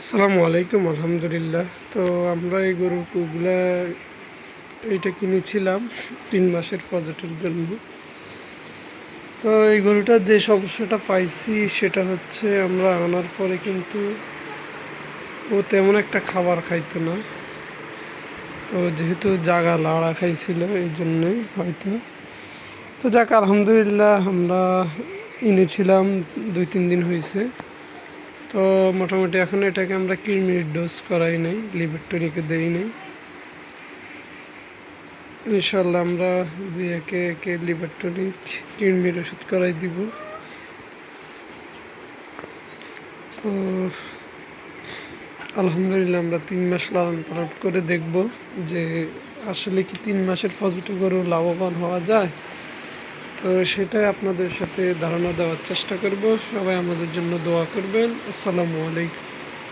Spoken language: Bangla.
আসসালামু আলাইকুম আলহামদুলিল্লাহ। তো আমরা এই গরুগুলা এইটা কিনেছিলাম 3 মাসের প্রজেক্টের জন্য। তো এই গরুটার যে সমস্যাটা পাইছি সেটা হচ্ছে আমরা আনার পরে কিন্তু ও তেমন একটা খাবার খাইতো না। তো যেহেতু জাগা লাড়া খাইছিল এই জন্যই হয়তো। তো যাক আলহামদুলিল্লাহ, আমরা এনেছিলাম 2-3 দিন হয়েছে। তো মোটামুটি এখন এটাকে আমরা কৃমির ডোজ করাই নাই, লিভার টনিকে দেই নাই। ইনশাল্লাহ আমরা একে একে লিভার টনিক কৃমির ওষুধ করাই দিব। তো আলহামদুলিল্লাহ আমরা 3 মাস লালন পালন করে দেখব যে আসলে কি 3 মাসের ফসলটা গরু লাভবান হওয়া যায়। তো সেটাই আপনাদের সাথে ধারণা দেওয়ার চেষ্টা করব। সবাই আমাদের জন্য দোয়া করবেন। আসসালামু আলাইকুম।